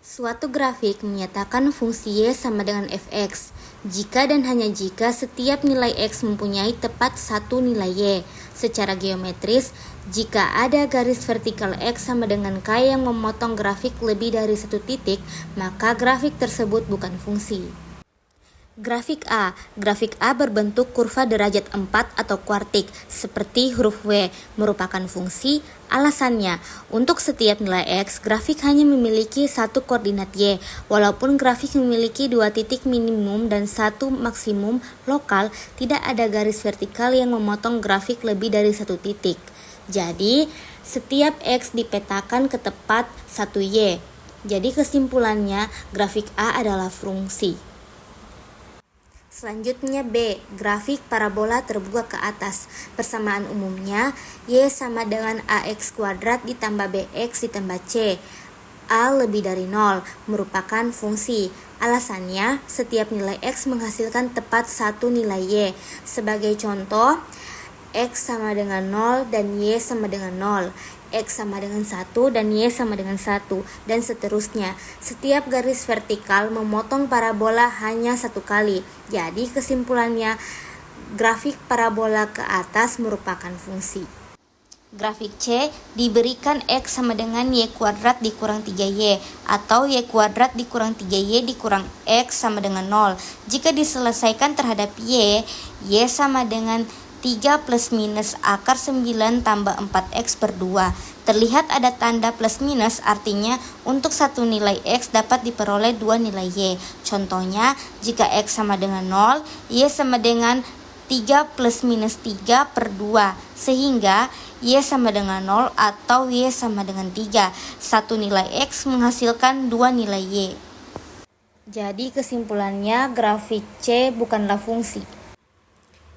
Suatu grafik menyatakan fungsi y sama dengan fx jika dan hanya jika setiap nilai x mempunyai tepat satu nilai y. Secara geometris, jika ada garis vertikal x sama dengan k yang memotong grafik lebih dari satu titik, maka grafik tersebut bukan fungsi. Grafik A berbentuk kurva derajat 4 atau kuartik seperti huruf W, merupakan fungsi. Alasannya, untuk setiap nilai X, grafik hanya memiliki satu koordinat Y. Walaupun grafik memiliki dua titik minimum dan satu maksimum lokal, tidak ada garis vertikal yang memotong grafik lebih dari satu titik. Jadi, setiap X dipetakan ke tepat satu Y. Jadi kesimpulannya, grafik A adalah fungsi. Selanjutnya B, grafik parabola terbuka ke atas. Persamaan umumnya, Y sama dengan AX kuadrat ditambah BX ditambah C. A lebih dari 0, merupakan fungsi. Alasannya, setiap nilai X menghasilkan tepat satu nilai Y. Sebagai contoh, X sama dengan 0 dan Y sama dengan 0. X sama dengan 1 dan Y sama dengan 1, dan seterusnya. Setiap garis vertikal memotong parabola hanya satu kali. Jadi kesimpulannya, grafik parabola ke atas merupakan fungsi. Grafik C diberikan X sama dengan Y kuadrat dikurang 3Y atau Y kuadrat dikurang 3Y dikurang X sama dengan 0. Jika diselesaikan terhadap Y sama dengan 3 plus minus akar 9 tambah 4x per 2. Terlihat ada tanda plus minus, artinya untuk satu nilai x dapat diperoleh dua nilai y. Contohnya, jika x sama dengan 0, y sama dengan 3 plus minus 3 per 2. Sehingga y sama dengan 0 atau y sama dengan 3. Satu nilai x menghasilkan dua nilai y. Jadi kesimpulannya, grafik C bukanlah fungsi.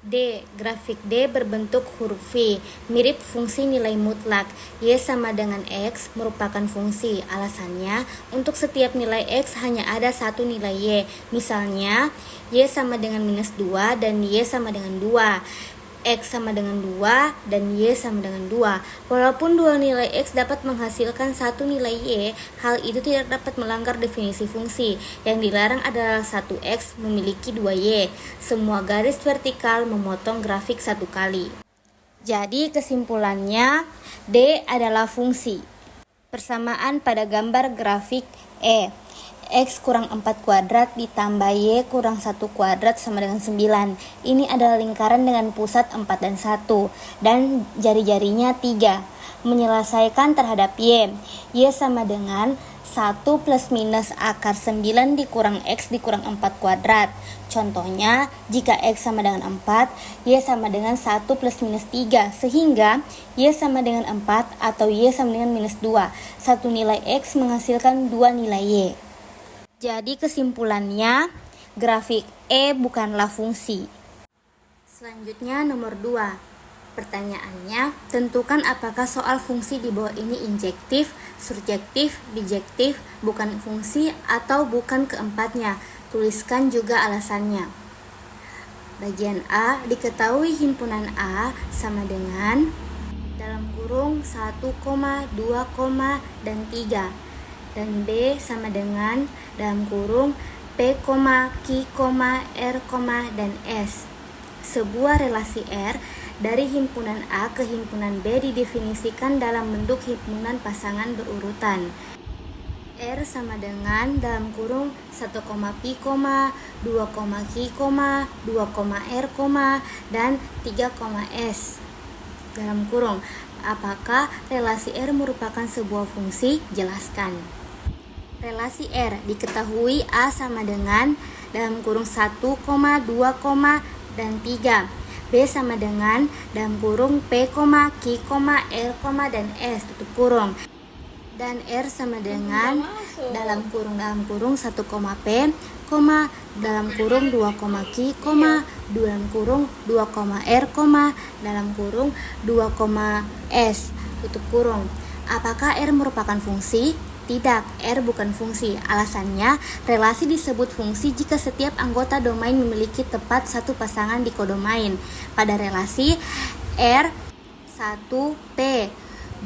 D. Grafik D berbentuk huruf V, mirip fungsi nilai mutlak. Y sama dengan X merupakan fungsi. Alasannya, untuk setiap nilai X hanya ada satu nilai Y. Misalnya, Y sama dengan minus 2 dan Y sama dengan 2. X sama dengan 2 dan Y sama dengan 2. Walaupun dua nilai X dapat menghasilkan satu nilai Y, hal itu tidak dapat melanggar definisi fungsi. Yang dilarang adalah satu X memiliki 2 Y. Semua garis vertikal memotong grafik satu kali. Jadi kesimpulannya, D adalah fungsi. Persamaan pada gambar grafik E. X kurang 4 kuadrat ditambah Y kurang 1 kuadrat sama dengan 9. Ini adalah lingkaran dengan pusat 4 dan 1 dan jari-jarinya 3. Menyelesaikan terhadap Y sama dengan 1 plus minus akar 9 dikurang X dikurang 4 kuadrat. Contohnya, jika X sama dengan 4, Y sama dengan 1 plus minus 3, sehingga Y sama dengan 4 atau Y sama dengan minus 2. Satu nilai X menghasilkan dua nilai Y. Jadi kesimpulannya, grafik E bukanlah fungsi. Selanjutnya nomor 2. Pertanyaannya, tentukan apakah soal fungsi di bawah ini injektif, surjektif, bijektif, bukan fungsi, atau bukan keempatnya. Tuliskan juga alasannya. Bagian A, diketahui himpunan A sama dengan dalam kurung 1, 2, dan 3. Dan B sama dengan dalam kurung P, Q, R, dan S. Sebuah relasi R dari himpunan A ke himpunan B didefinisikan dalam bentuk himpunan pasangan berurutan. R sama dengan dalam kurung 1, Pi, 2, Q, 2, R, dan 3, S. Dalam kurung, apakah relasi R merupakan sebuah fungsi? Jelaskan. Relasi R diketahui A sama dengan dalam kurung 1, 2, dan 3. B sama dengan dalam kurung P, Q, R, dan S tutup kurung. Dan R sama dengan dalam kurung 1, P, dalam kurung 2, Q, dalam kurung 2, R, dalam kurung 2, S tutup kurung. Apakah R merupakan fungsi? Tidak, R bukan fungsi. Alasannya, relasi disebut fungsi jika setiap anggota domain memiliki tepat satu pasangan di kodomain. Pada relasi R 1P,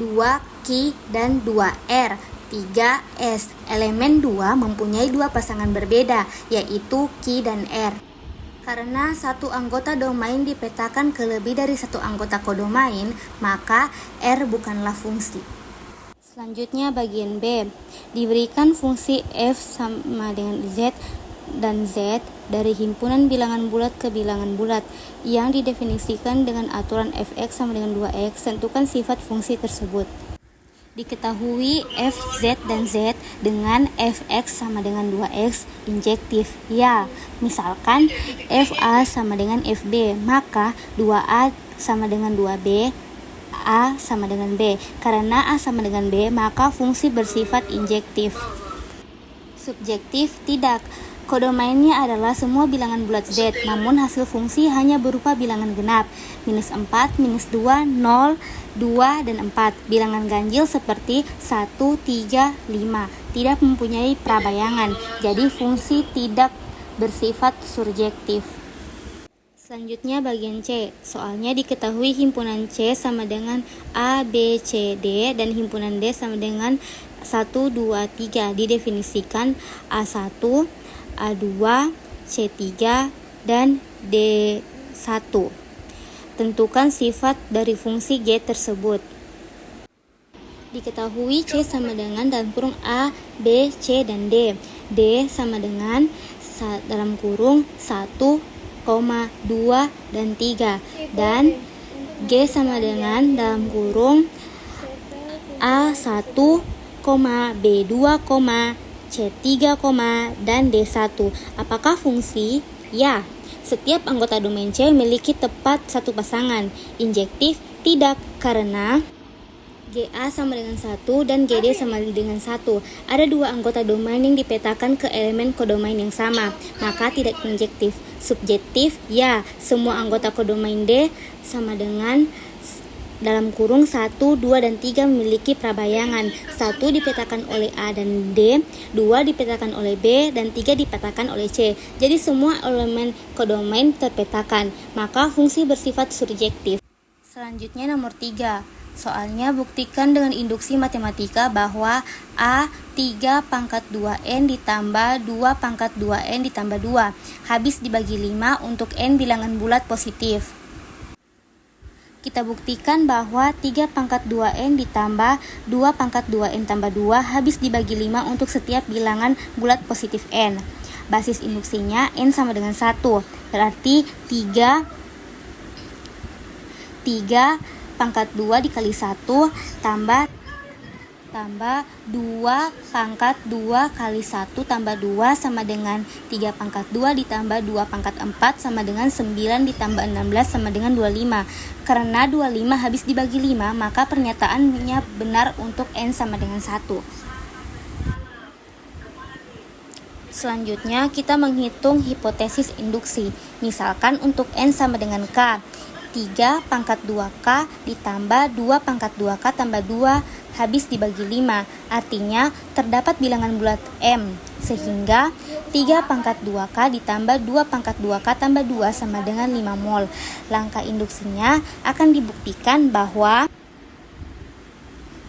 2Q, dan 2R, 3S. Elemen 2 mempunyai dua pasangan berbeda, yaitu Q dan R. Karena satu anggota domain dipetakan ke lebih dari satu anggota kodomain, maka R bukanlah fungsi. Selanjutnya bagian B. Diberikan fungsi f sama dengan z dan z dari himpunan bilangan bulat ke bilangan bulat yang didefinisikan dengan aturan fx sama dengan 2x. Tentukan sifat fungsi tersebut. Diketahui f, z, dan z dengan fx sama dengan 2x injektif. Ya, misalkan fa sama dengan fb, maka 2a sama dengan 2b, a sama dengan b. Karena a sama dengan b, maka fungsi bersifat injektif. Subjektif tidak. Kodomainnya adalah semua bilangan bulat z, namun hasil fungsi hanya berupa bilangan genap, minus 4, minus 2, 0, 2, dan 4. Bilangan ganjil seperti 1, 3, 5 tidak mempunyai prabayangan, jadi fungsi tidak bersifat surjektif. Selanjutnya bagian C. Soalnya diketahui himpunan C sama dengan A, B, C, D dan himpunan D sama dengan 1, 2, 3. Didefinisikan A1, A2, C3, dan D1. Tentukan sifat dari fungsi G tersebut. Diketahui C sama dengan dalam kurung A, B, C, dan D. D sama dengan dalam kurung 1, 2, dan 3. Dan G sama dengan dalam kurung A1, B2, C3, dan D1. Apakah fungsi? Ya, setiap anggota domain C memiliki tepat satu pasangan. Injektif? Tidak, karena GA sama dengan 1 dan GD sama dengan 1. Ada dua anggota domain yang dipetakan ke elemen kodomain yang sama, maka tidak injektif. Subjektif? Ya, semua anggota kodomain D sama dengan dalam kurung 1, 2, dan 3 memiliki prabayangan. 1 dipetakan oleh A dan D, 2 dipetakan oleh B, dan 3 dipetakan oleh C. Jadi semua elemen kodomain terpetakan, maka fungsi bersifat surjektif. Selanjutnya nomor 3. Soalnya buktikan dengan induksi matematika bahwa A 3 pangkat 2N ditambah 2 pangkat 2N ditambah 2 habis dibagi 5 untuk N bilangan bulat positif. Kita buktikan bahwa 3 pangkat 2N ditambah 2 pangkat 2N tambah 2 habis dibagi 5 untuk setiap bilangan bulat positif N. Basis induksinya N sama dengan 1, berarti 3 pangkat 2 dikali 1 tambah 2 pangkat 2 kali 1 tambah 2 sama dengan 3 pangkat 2 ditambah 2 pangkat 4 sama dengan 9 ditambah 16 sama dengan 25. Karena 25 habis dibagi 5, maka pernyataannya benar untuk N sama dengan 1. Selanjutnya kita menghitung hipotesis induksi. Misalkan untuk N sama dengan K, 3 pangkat 2K ditambah 2 pangkat 2K tambah 2 habis dibagi 5. Artinya terdapat bilangan bulat M, sehingga 3 pangkat 2K ditambah 2 pangkat 2K tambah 2 sama dengan 5 mol. Langkah induksinya akan dibuktikan bahwa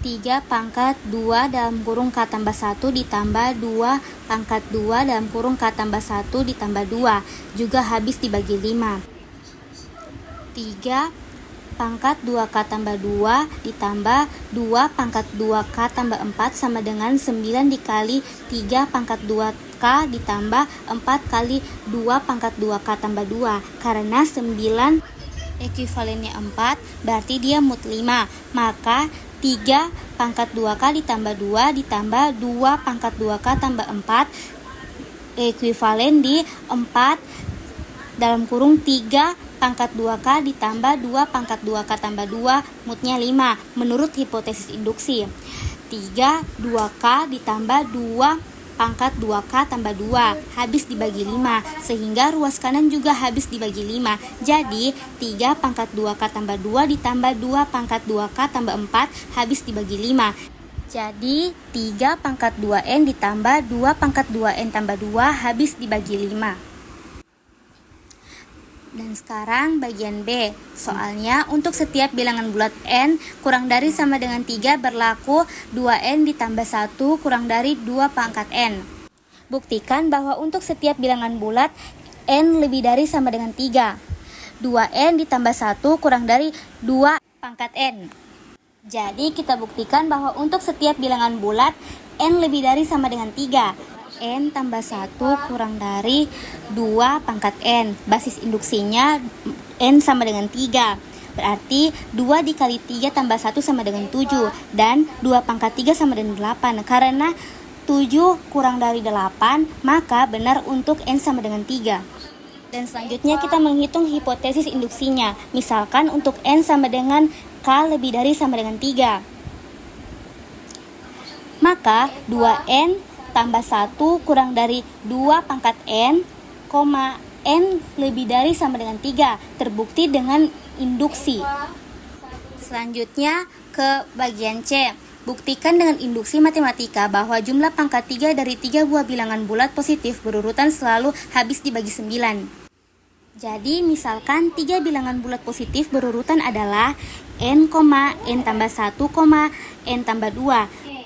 3 pangkat 2 dalam kurung K tambah 1 ditambah 2 pangkat 2 dalam kurung K tambah 1 ditambah 2 juga habis dibagi 5. 3 pangkat 2K tambah 2 ditambah 2 pangkat 2K tambah 4 sama dengan 9 dikali 3 pangkat 2K ditambah 4 kali 2 pangkat 2K tambah 2. Karena 9 ekuivalennya 4, berarti dia mut 5. Maka 3 pangkat 2K ditambah 2 ditambah 2 pangkat 2K tambah 4 ekuivalen di 4 dalam kurung 3 pangkat 2K ditambah 2 pangkat 2K tambah 2 mutnya 5 menurut hipotesis induksi. 3 2K ditambah 2 pangkat 2K tambah 2 habis dibagi 5, sehingga ruas kanan juga habis dibagi 5. Jadi 3 pangkat 2K tambah 2 ditambah 2 pangkat 2K tambah 4 habis dibagi 5. Jadi 3 pangkat 2N ditambah 2 pangkat 2N tambah 2 habis dibagi 5. Dan sekarang bagian B. Soalnya untuk setiap bilangan bulat n kurang dari sama dengan 3 berlaku 2n ditambah 1 kurang dari 2 pangkat n. Buktikan bahwa untuk setiap bilangan bulat n lebih dari sama dengan 3. 2n ditambah 1 kurang dari 2 pangkat n. Jadi kita buktikan bahwa untuk setiap bilangan bulat n lebih dari sama dengan 3. N tambah 1 kurang dari 2 pangkat N. Basis induksinya N sama dengan 3. Berarti 2 dikali 3 tambah 1 sama dengan 7. Dan 2 pangkat 3 sama dengan 8. Karena 7 kurang dari 8, maka benar untuk N sama dengan 3. Dan selanjutnya kita menghitung hipotesis induksinya. Misalkan untuk N sama dengan K lebih dari sama dengan 3. Maka 2N tambah 1 kurang dari 2 pangkat N, N lebih dari sama dengan 3. Terbukti dengan induksi. Selanjutnya ke bagian C. Buktikan dengan induksi matematika bahwa jumlah pangkat 3 dari 3 buah bilangan bulat positif berurutan selalu habis dibagi 9. Jadi misalkan 3 bilangan bulat positif berurutan adalah N, N tambah 1, N tambah 2.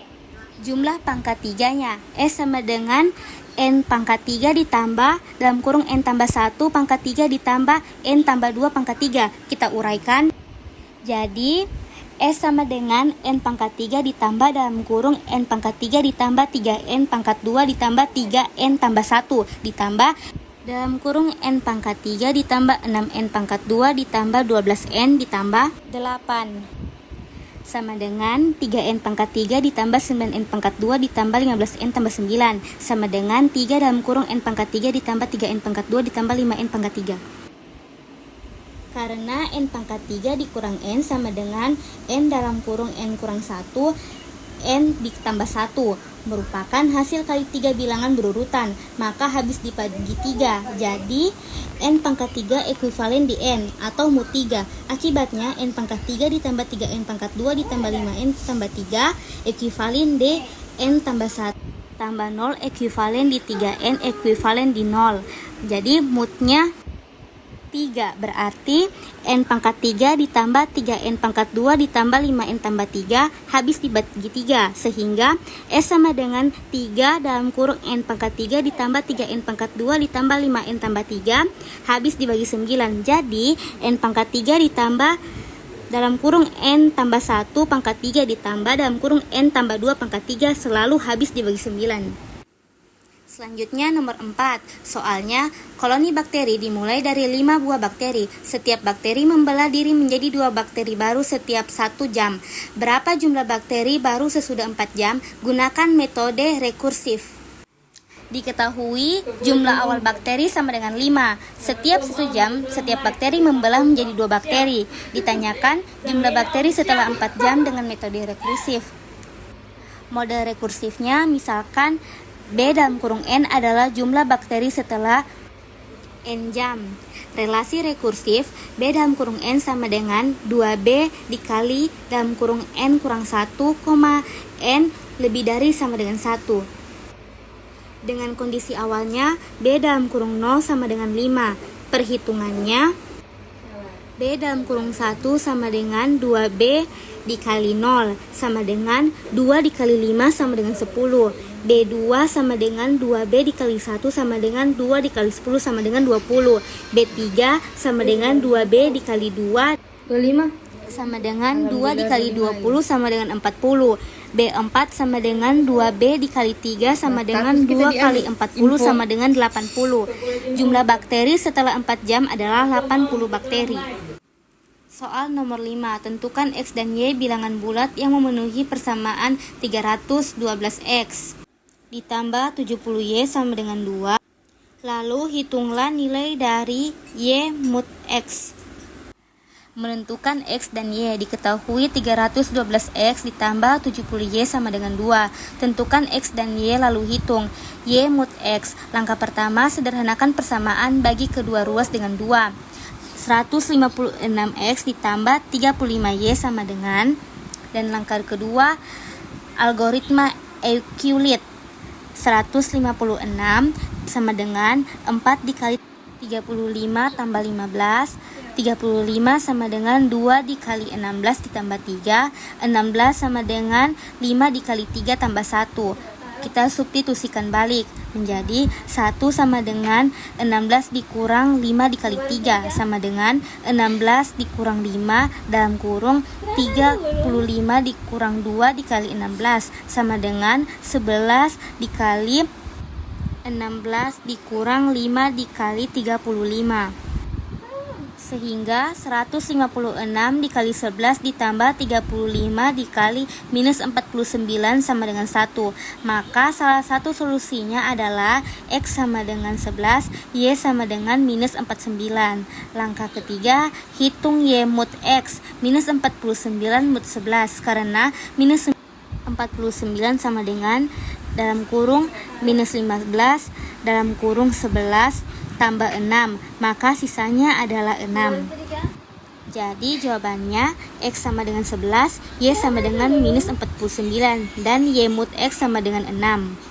Jumlah pangkat 3-nya S sama dengan N pangkat 3 ditambah dalam kurung N tambah 1 pangkat 3 ditambah N tambah 2 pangkat 3. Kita uraikan. Jadi S sama dengan N pangkat 3 ditambah dalam kurung N pangkat 3 ditambah 3N pangkat 2 ditambah 3N tambah 1 ditambah dalam kurung N pangkat 3 ditambah 6N pangkat 2 ditambah 12N ditambah 8 sama dengan 3N pangkat 3 ditambah 9N pangkat 2 ditambah 15N tambah 9 sama dengan 3 dalam kurung N pangkat 3 ditambah 3N pangkat 2 ditambah 5N pangkat 3. Karena N pangkat 3 dikurang N sama dengan N dalam kurung N kurang 1 N ditambah 1 merupakan hasil kali 3 bilangan berurutan, maka habis dibagi 3. Jadi N pangkat 3 ekuivalen di N atau mut 3. Akibatnya N pangkat 3 ditambah 3N pangkat 2 ditambah 5N tambah 3 ekuivalen di N tambah 1 tambah 0 ekuivalen di 3N ekuivalen di 0. Jadi mutnya 3, berarti N pangkat 3 ditambah 3N pangkat 2 ditambah 5N tambah 3 habis dibagi 3, sehingga S sama dengan 3 dalam kurung N pangkat 3 ditambah 3N pangkat 2 ditambah 5N tambah 3 habis dibagi 9. Jadi N pangkat 3 ditambah dalam kurung N tambah 1 pangkat 3 ditambah dalam kurung N tambah 2 pangkat 3 selalu habis dibagi 9. Selanjutnya nomor 4. Soalnya, koloni bakteri dimulai dari 5 buah bakteri. Setiap bakteri membelah diri menjadi 2 bakteri baru setiap 1 jam. Berapa jumlah bakteri baru sesudah 4 jam? Gunakan metode rekursif. Diketahui jumlah awal bakteri sama dengan 5. Setiap 1 jam, setiap bakteri membelah menjadi 2 bakteri. Ditanyakan jumlah bakteri setelah 4 jam dengan metode rekursif. Model rekursifnya misalkan B dalam kurung N adalah jumlah bakteri setelah N jam. Relasi rekursif B dalam kurung N sama dengan 2B dikali dalam kurung N kurang 1, N lebih dari sama dengan 1. Dengan kondisi awalnya B dalam kurung 0 sama dengan 5. Perhitungannya B dalam kurung 1 sama dengan 2B dikali 0 sama dengan 2 dikali 5 sama dengan 10. B2 sama dengan 2B dikali 1 sama dengan 2 dikali 10 sama dengan 20. B3 sama dengan 2B dikali 2 sama dengan 2 dikali 20 sama dengan 40. B4 sama dengan 2B dikali 3 sama dengan 2 kali 40 sama dengan 80. Jumlah bakteri setelah 4 jam adalah 80 bakteri. Soal nomor 5. Tentukan X dan Y bilangan bulat yang memenuhi persamaan 312X ditambah 70Y sama dengan 2. Lalu hitunglah nilai dari Y mut X. Menentukan X dan Y. Diketahui 312X ditambah 70Y sama dengan 2. Tentukan X dan Y lalu hitung Y mut X. Langkah pertama, sederhanakan persamaan bagi kedua ruas dengan 2. 156X ditambah 35Y sama dengan, dan langkah kedua algoritma Euclid. 156 sama dengan 4 dikali 35 tambah 15, 35 sama dengan 2 dikali 16 ditambah 3, 16 sama dengan 5 dikali 3 tambah 1. Kita substitusikan balik menjadi 1 sama dengan 16 dikurang 5 dikali 3 sama dengan 16 dikurang 5 dalam kurung 35 dikurang 2 dikali 16 sama dengan 11 dikali 16 dikurang 5 dikali 35. Sehingga 156 dikali 11 ditambah 35 dikali minus 49 sama dengan 1. Maka salah satu solusinya adalah X sama dengan 11, Y sama dengan minus 49. Langkah ketiga, hitung Y mod X minus 49 mod 11 karena minus 49 sama dengan dalam kurung minus 15 dalam kurung 11 tambah 6, maka sisanya adalah 6. Jadi jawabannya X sama dengan 11, Y sama dengan minus 49, dan Y mod X sama dengan 6.